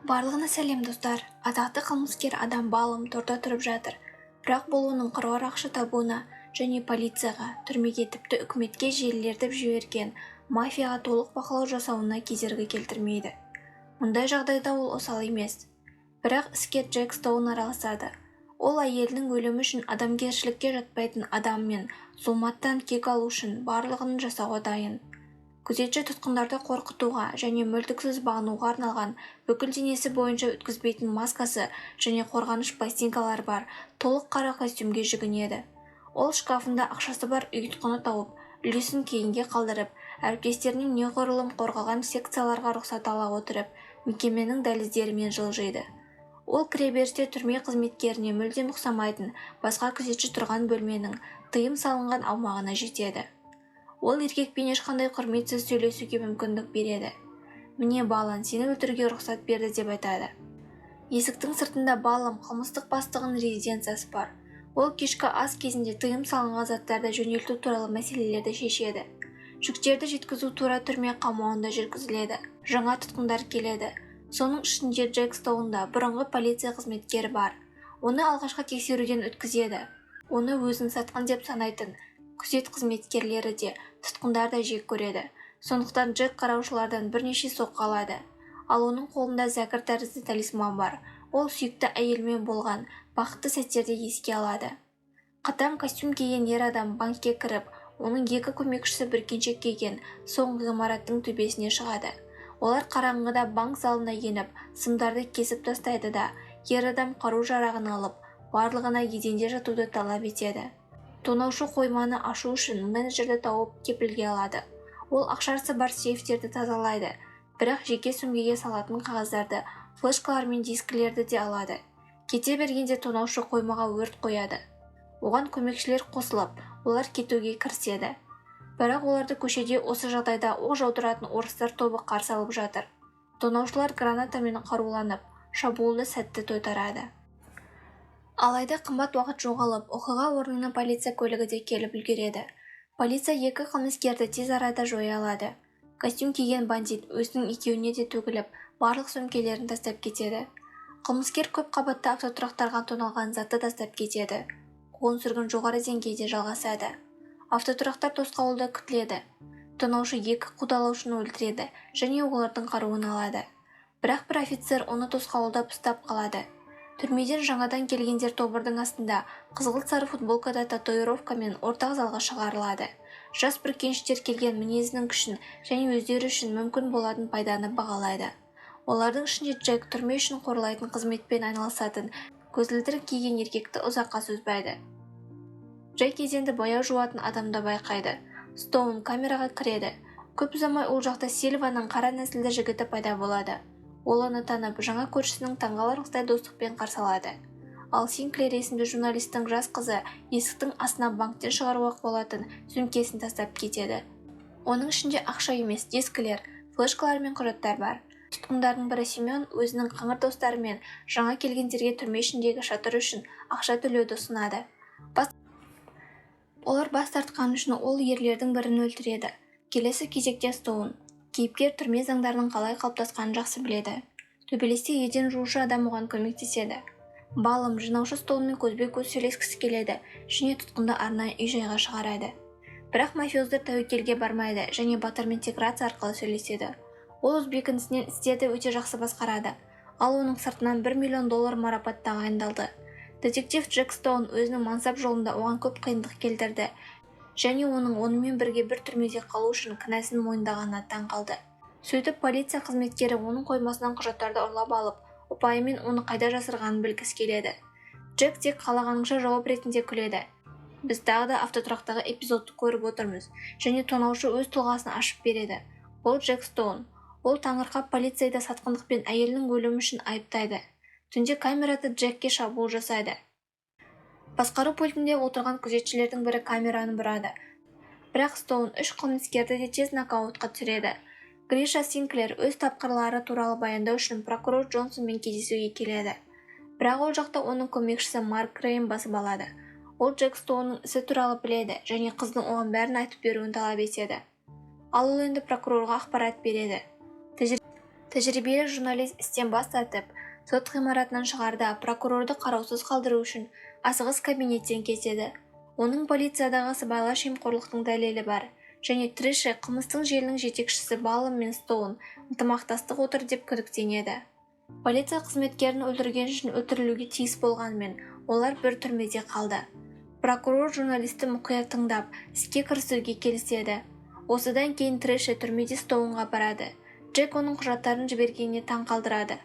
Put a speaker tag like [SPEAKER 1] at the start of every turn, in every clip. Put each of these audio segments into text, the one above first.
[SPEAKER 1] Барлығына сәлем достар. Атақты қылмыскер адам Балым торда тұрып жатыр. Бірақ бұл оның қыруар ақша табуына және полицияға, түрмеге тіпті үкіметке желілертіп жіберген мафияға толық бақылау жасауына кедергі келтірмейді. Мұндай жағдайда ол осал емес. Бірақ іске Джек Стоун араласады. Ол әйелінің өлімі үшін адамгершілікке жатпайтын адаммен зұлматтан кек алу үшін барлығын жасауға дайын. Күзетші тұтқындарды қорқытуға және мүлтіксіз бағынуға арналған бүкіл денесі бойынша өткізбейтін маскасы және қорғаныш пластинкалары бар толық қара костюмге жүгінеді. Ол шкафында ақшасы бар ұйытқыны тауып, үлесін кейінге қалдырып, әріптестерінің неғұрлым қорғалған секцияларға рұқсат ала отырып, мекеменің дәліздерімен жылжиды. Ол кіреберісте түрме қызметкеріне мүлдем ұқсамайтын басқа күзетші тұрған бөлменің тыйым салынған аумағына жетеді. Ол еркекпен ешқандай құрметсіз сөйлесуге мүмкіндік береді. Міне Балан сені өлтіруге рұқсат берді деп айтады. Есіктің сыртында Балым қылмыстық бастығының резиденциясы бар. Ол кешкі ас кезінде тыйым салынған заттарды жөнелту туралы мәселелерді шешеді. Жүктерді жеткізу тура түрме қамауында жүргізіледі. Жаңа тұтқындар келеді. Соның ішінде Джек Стоунда бұрынғы полиция қызметкері бар. Оны алғашқы тексеруден өткізеді. Оны өзін сатқан деп санайтын күзет қызметкерлері де тұтқындар да жек көреді. Сондықтан Джек қараушылардан бірнеше соққы алады. Ал оның қолында зәкір тәрізді талисман бар. Ол сүйікті әйелмен болған бақытты сәттерді еске алады. Қатаң костюм киген ер адам банкке кіріп, оның екі көмекшісі бүркеншек киген соңғы ғимараттың төбесіне шығады. Олар қараңғыда банк залына еніп, сымдарды кесіп тастайды да, ер адам қару-жарағын алып, барлығына еденде жатуды талап етеді. Тонаушы қойманы ашу үшін менеджерді тауып кепілге алады. Ол ақшасы бар сейфтерді тазалайды, бірақ жеке сөмкеге салатын қағаздарды, флешкалар мен дискілерді де алады. Кете бергенде тонаушы қоймаға өрт қояды. Оған көмекшілер қосылып, олар кетуге кіріседі. Бірақ оларды көшеде осы жағдайда оқ жаудыратын орыстар тобы қарсы алып жатыр. Тонаушылар гранатамен қаруланып, шабуылды сәтті тойтарады. Алайда қымбат уақыт жоғалып, оқиға орнына полиция көлігі де келіп үлгереді. Полиция екі қылмыскерді тез арада жоя алады. Костюм киген бандит өзінің екеуіне де төгіліп, барлық сөмкелерін тастап кетеді. Қылмыскер көп қабатты автотұрақтарға тоналған затты тастап кетеді. Қуғын сүргін жоғары деңгейде жалғасады. Автотұрақтар тосқауылда күтіледі. Тонаушы екі қудалаушыны өлтіреді және олардың қаруын алады. Бірақ бір офицер оны тосқауылдап ұстап қалады. Түрмеден жаңадан келгендер тобырдың астында қызғылт сары футболкада татуировкамен ортақ залға шығарылады. Жас бүркеншіктер келген мінезінің күшін және өздері үшін мүмкін болатын пайданы бағалайды. Олардың ішінде Джек түрме үшін қорлайтын қызметпен айналысатын көзілдірік киген еркекті ұзаққа созбайды. Джек еденді бояу жуатын адамды байқайды. Стоун камераға кіреді. Көп ұзамай ол жақта Сильваның қара нәсілді жігіті пайда болады. Ол оны танып, жаңа көршісінің таңғаларлықтай достықпен қарсы алады. Ал Синклер есімді журналистің жас қызы есіктің астына банктен шығаруға болатын сөмкесін тастап кетеді. Оның ішінде ақша емес, дискілер, флешкалар мен құжаттар бар. Тұтқындардың бірі Семен өзінің қыңыр достарымен жаңа келгендерге түрме ішіндегі шатыр үшін ақша төлеуді ұсынады. Олар бас тартқан үшін ол ерлердің бірін өлтіреді. Келесі кезекте Стоун. Кейіпкер түрме заңдарының қалай қалыптасқанын жақсы біледі. Төбелесте еден жуушы адам оған көмектеседі. Балым жинаушы Стоунмен көзбе-көз сөйлескісі келеді және тұтқынды арнайы үй-жайға шығарады. Бірақ мафиоздар тәуекелге бармайды және батырмен тек рация арқылы сөйлеседі. Ол өз бекінісінен істерді өте жақсы басқарады. Ал оның сыртынан $1 миллион марапат тағайындалды. Детектив Джек Стоун өзінің мансап жолында оған көп қиындық келтірді және оның онымен бірге бір түрмеде қалу үшін кінәсін мойындағанына таң қалды. Сөйтіп полиция қызметкері оның қоймасынан құжаттарды ұрлап алып, ұпайымен оны қайда жасырғанын білгісі келеді. Джек тек қалағаныңша жауап ретінде күледі. Біз тағы да автотұрақтағы эпизодты көріп отырмыз және тонаушы өз тұлғасын ашып береді. Ол Джек Стоун. Ол таңырқап полицейді сатқындықпен әйелінің өлімі үшін айыптайды. Түнде камерада Джекке шабуыл жасайды. Басқару пультінде отырған күзетшілердің бірі камераны бұрады. Бірақ Стоун үш қылмыскерді де тез нокаутқа түсіреді. Гриша Синклер өз тапқырлары туралы баяндау үшін прокурор Джонсонмен кездесуге келеді. Бірақ ол жақта оның көмекшісі Марк Грейм басып алады. Ол Джек Стоунның ісі туралы біледі және қыздың оған бәрін айтып беруін талап етеді. Ал ол енді прокурорға ақпарат береді. Тәжірибелі журналист істен бас тартып, сот ғимаратынан шығарда прокурорды қараусыз қалдыру үшін асығыс кабинеттен кетеді. Оның полициядағы сыбайлас жемқорлықтың дәлелі бар, және Трэши қылмыстың желінің жетекшісі Баллом мен Стоун ынтымақтастық отыр деп күдіктенеді. Полиция қызметкерін өлтірген үшін өлтірілуге тиіс болғанымен, олар бір түрмеде қалды. Прокурор журналисті мұқият тыңдап, іске кірісуге келіседі. Осыдан кейін Трэши түрмеде Стоунға барады. Джек оның құжаттарын жібергеніне таң қалдырады.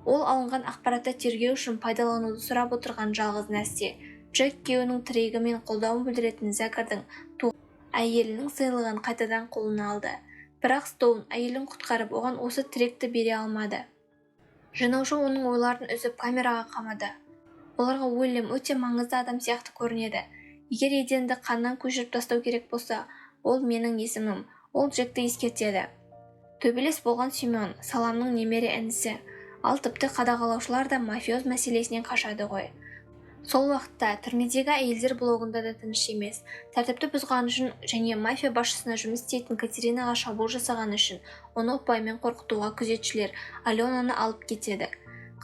[SPEAKER 1] Ол алынған ақпаратты тергеу үшін пайдалануды сұрап отырған жалғыз нәрсе. Джек күйеуінің тірегі мен қолдауын білдіретін Зәкірдің әйелінің сыйлығын қайтадан қолына алды. Бірақ Стоун әйелін құтқарып, оған осы тіректі бере алмады. Жинаушы оның ойларын үзіп камераға қамады. Оларға Уильям өте маңызды адам сияқты көрінеді. Егер еденді қаннан көшіріп тастау керек болса, ол менің есімім. Ол Джекті ескертеді. Төбелес болған Симеон Саламның немере інісі, ал тіпті қадағалаушылар да мафиоз мәселесінен қашады ғой. Сол уақытта түрмедегі әйелдер блогында да тыныш емес. Тәртіпті бұзған үшін және мафия басшысына жұмыс істейтін Катеринаға шабуыл жасаған үшін оны ұпаймен қорқытуға күзетшілер Аленаны алып кетеді.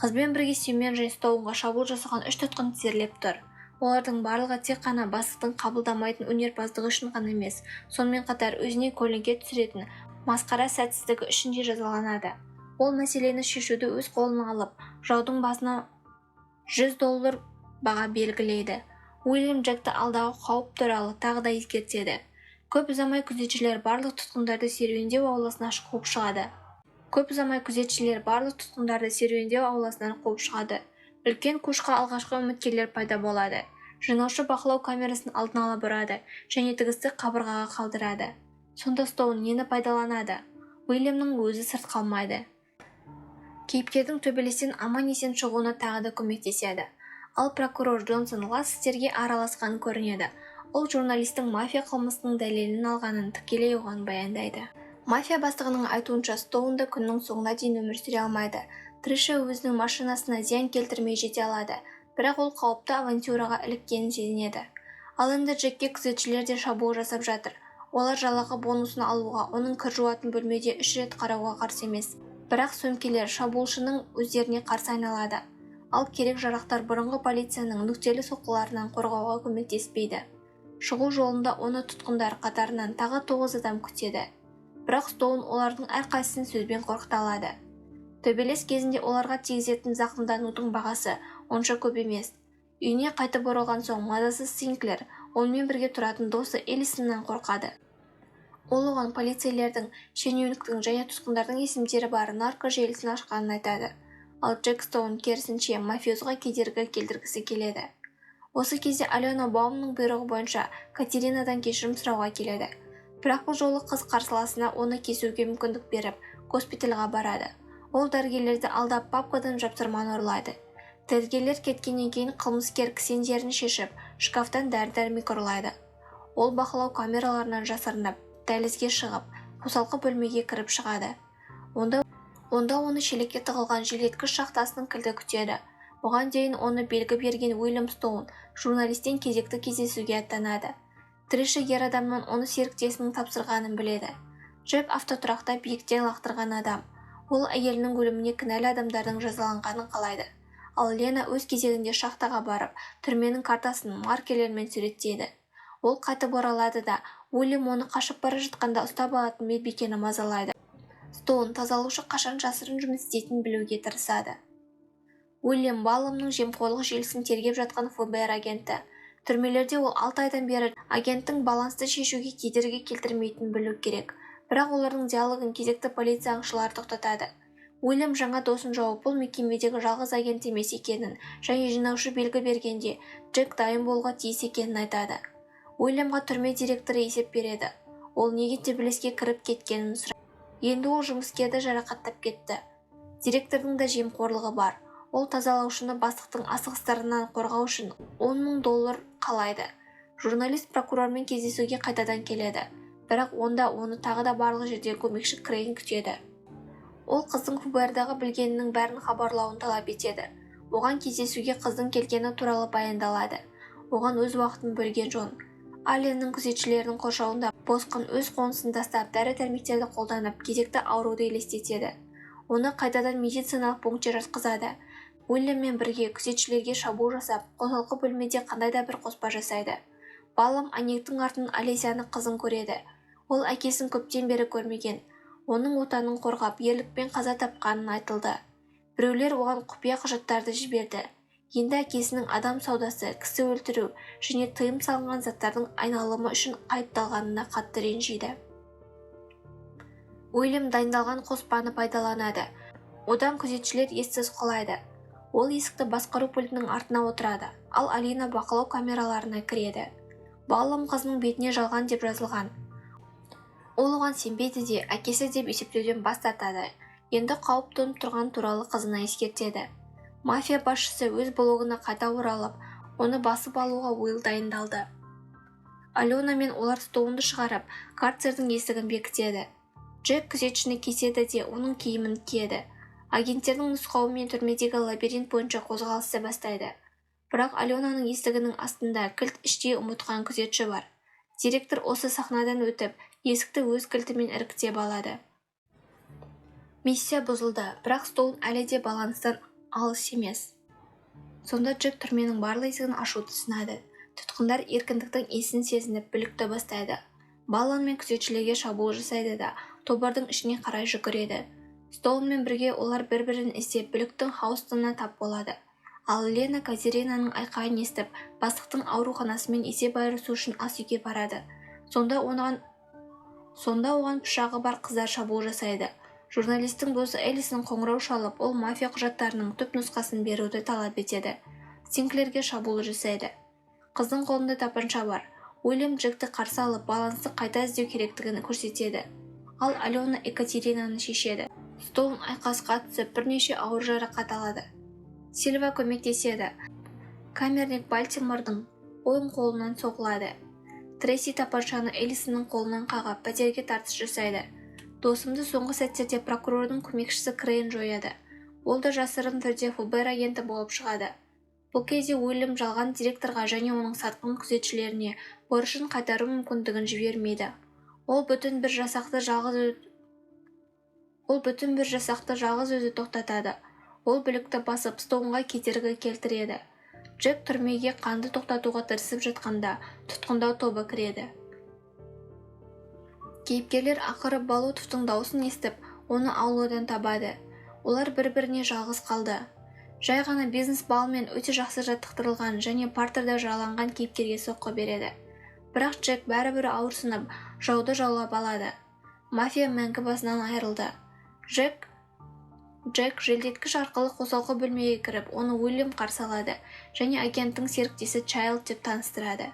[SPEAKER 1] Қызбен бірге Симеон және Стоунға шабуыл жасаған 3 тұтқын тізерлеп тұр. Олардың барлығы тек қана бастықтың қабылдамайтын өнерпаздығы үшін ғана емес, сонымен қатар өзіне көлеңке түсіретін масқара сәтсіздігі үшін де жазаланады. Ол мәселені шешуді өз қолына алып, жаудың басына $100 баға белгілейді. Уильям Джекті алдағы қауіп туралы тағы да ескертеді. Көп ұзамай күзетшілер барлық тұтқындарды серуендеу ауласынан қуып шығады. Үлкен көшқа алғашқы үміткерлер пайда болады. Жинаушы бақылау камерасын алдын ала бұрады және тігісті қабырғаға қалдырады. Сонда Стоун нені пайдаланады? Уильямның өзі сырт қалмайды. Кейіпкердің төбелестен аман-есен шығуына тағы да көмектеседі. Ал прокурор Джонсон лас істерге араласқан көрінеді. Ол журналистің мафия қылмысының дәлелін алғанын тікелей оған баяндайды. Мафия бастығының айтуынша Стоун да күннің соңына дейін өмір сүре алмайды. Трэши өзінің машинасына зиян келтірмей жете алады, бірақ ол қауіпті авантюраға іліккенін сезінеді. Ал енді Джекке күзетшілер де шабуыл жасап жатыр. Олар жалақы бонусын алуға, оның кір жуатын бөлмеде 3 рет қарауға қарсы емес. Бірақ сөмкелер шабуылшының өздеріне қарсы айналады. Ал керек жарақтар бұрынғы полицияның нүктелі соққыларынан қорғауға көмектеспейді. Шығу жолында оны тұтқындар қатарынан тағы 9 адам күтеді. Бірақ Стоун олардың әрқайсысын сөзбен қорқыта алады. Төбелес кезінде оларға тигізетін зақымданудың бағасы онша көп емес. Үйіне қайтып оралған соң мазасыз Синклер онымен бірге тұратын досы Элисоннан қорқады. Ол оған полицейлердің, шенеуніктің және тұтқындардың есімдері бар нарко желісін ашқанын айтады. Ал Джек Стоун керісінше мафиозға кедергі келтіргісі келеді. Осы кезде Алена Баумның бұйрығы бойынша Катеринадан кешірім сұрауға келеді. Бірақ бұл жолы қыз қарсыласына оны кесуге мүмкіндік беріп, госпитальға барады. Ол дәрігерлерді алдап папкадан жапсырманы ұрлайды. Дәрігерлер кеткеннен кейін қылмыскер кісендерін шешіп, шкафтан дәрі-дәрмек ұрлайды. Ол бақылау камераларынан жасырынып, дәлізге шығып, қосалқы бөлмеге кіріп шығады. Онда оны шелекке тығылған желеткіш шахтасының кілті күтеді. Бұған дейін оны белгі берген Уильям Стоун журналистен кезекті кездесуге аттанады. Трэши ер адамнан оны серіктесінің тапсырғанын біледі. Джек автотұрақта биіктен лақтырған адам. Ол әйелінің өліміне кінәлі адамдардың жазаланғанын қалайды. Ал Лена өз кезегінде шахтаға барып, түрменің картасын маркерлермен суреттейді. Ол қайтып оралады да, Уильям оны қашып бара жатқанда ұстап алатын медбикені мазалайды. Стоун тазалаушы қашан жасырын жұмыс істейтінін білуге тырысады. Уильям Балломның жемқорлық желісін тергеп жатқан ФБР агенті. Түрмелерде ол 6 айдан бері агенттің балансты шешуге кедергі келтірмейтінін білу керек. Бірақ олардың диалогын кезекті полиция аңшылары тоқтатады. Уильям жаңа досын жауып, бұл мекемедегі жалғыз агент емес екенін және жинаушы белгі бергенде Джек дайын болуға тиіс екенін айтады. Уильямға түрме директоры есеп береді. Ол неге төбелеске кіріп кеткенін сұрайды. Енді ол жұмыскерді жарақаттап кетті. Директордың да жемқорлығы бар. Ол тазалаушыны бастықтың асығыстарынан қорғау үшін $10,000 қалайды. Журналист прокурормен кездесуге қайтадан келеді. Бірақ онда оны тағы да барлық жерде көмекші Крейн күтеді. Ол қыздың ФБРдағы білгенінің бәрін хабарлауын талап етеді. Оған кездесуге қыздың келгені туралы баяндалады. Оған өз уақытын бөлген жөн. Аленның күзетшілерінің қоршауында босқын өз қонысын тастап, дәрі-дәрмектерді қолданып, кезекті ауруды елестетеді. оны қайтадан медициналық пунктке жатқызады. Уильяммен бірге күзетшілерге шабуыл жасап, қосалқы бөлмеде қандай да бір қоспа жасайды. Балам Анниктің артынан Алесияны қызын көреді. Ол әкесін көптен бері көрмеген. Оның отанын қорғап, ерлікпен қаза тапқанын айтылды. Біреулер оған құпия құжаттарды жіберді. Енді әкесінің адам саудасы, кісі өлтіру және тыйым салынған заттардың айналымы үшін айыпталғанына қатты ренжиді. Уильям дайындалған қоспаны пайдаланады. Одан күзетшілер ессіз құлайды. Ол есікті басқару пультінің артына отырады, ал Алина бақылау камераларына кіреді. Балам қызының бетіне жалған деп жазылған. Ол оған сенбейді де, әкесі деп есептеуден бас тартады. Енді қауіп төніп тұрған туралы қызына ескертеді. Мафия басшысы өз блогына қайта оралып, оны басып алуға Уилл дайындалды. Алена мен олар Стоунды шығарып, карцердің есігін бекітеді. Джек күзетшіні кеседі де оның киімін киеді. Агенттердің нұсқауымен түрмедегі лабиринт бойынша қозғалысты бастайды. Бірақ Аленаның есігінің астында кілт іштей ұмытқан күзетші бар. Директор осы сахнадан өтіп, есікті өз кілтімен іріктеп алады. Миссия бұзылды, бірақ Стоун әлі де баланстан алыс емес. Сонда Джек түрменің барлық есігін ашуды сынады. Тұтқындар еркіндіктің иісін сезініп бүлікті бастайды. Балан мен күзетшілерге шабуыл жасайды да, тобырдың ішіне қарай жүгіреді. Стоунмен бірге олар бір-бірін іздеп бүліктің хаустығына тап болады. Ал Лена Казиринаның айқайын естіп, бастықтың ауруханасымен есеп айырысу үшін ас үйге барады. Сонда оған пышағы бар қыздар шабуыл жасайды. Журналистің досы Элисон қоңырау шалып, ол мафия құжаттарының түп нұсқасын беруді талап етеді. Синклерге шабуыл жасайды. Қыздың қолында тапанша бар. Уильям Джекті қарсы алып, балансты қайта іздеу керектігін көрсетеді. Ал Алена Екатеринаны шешеді. Стоун айқасқа түсіп, бірнеше ауыр жарақат алады. Сильва көмектеседі. Камерник Бальтимордың оң қолынан соғылады. Трейси тапаншаны Элисонның қолынан қағып, пәтерге тартыс жасайды. Досымды соңғы сәттерде прокурордың көмекшісі Крейн жояды. Ол да жасырын түрде ФБР агенті болып шығады. Бұл кезде Уильям жалған директорға және оның сатқын күзетшілеріне борышын қайтару мүмкіндігін жібермейді. Ол бүтін бір жасақты жалғыз өзі тоқтатады. Ол бүлікті басып, Стоунға кедергі келтіреді. Джек түрмеге қанды тоқтатуға тырысып жатқанда, тұтқындау тобы кіреді. Кейіпкерлер ақыры Болотовтың даусын естіп, оны ауладан табады. Олар бір-біріне жалғыз қалды. Жай ғана бизнес балмен өте жақсы жаттықтырылған және партерда жаланған кейіпкерге соққы береді. Бірақ Джек бәрібір ауырсынып, жауды жаулап алады. Мафия мәңгі басынан айырылды. Джек желдеткіш арқылы қосалқы бөлмеге кіріп, оны Уильям қарсы алады және агенттің серіктесі Чайлд деп таныстырады.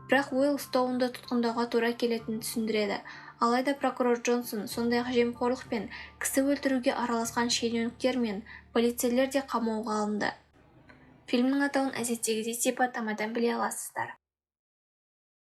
[SPEAKER 1] Бірақ Уилл Стоунды тұтқындауға тура келетінін түсіндіреді. Алайда прокурор Джонсон сондай-ақ жемқорлық пен кісі өлтіруге араласқан шенеуніктер мен полицейлер де қамауға алынды. Фильмнің атауын әдеттегідей сипаттамадан біле аласыздар.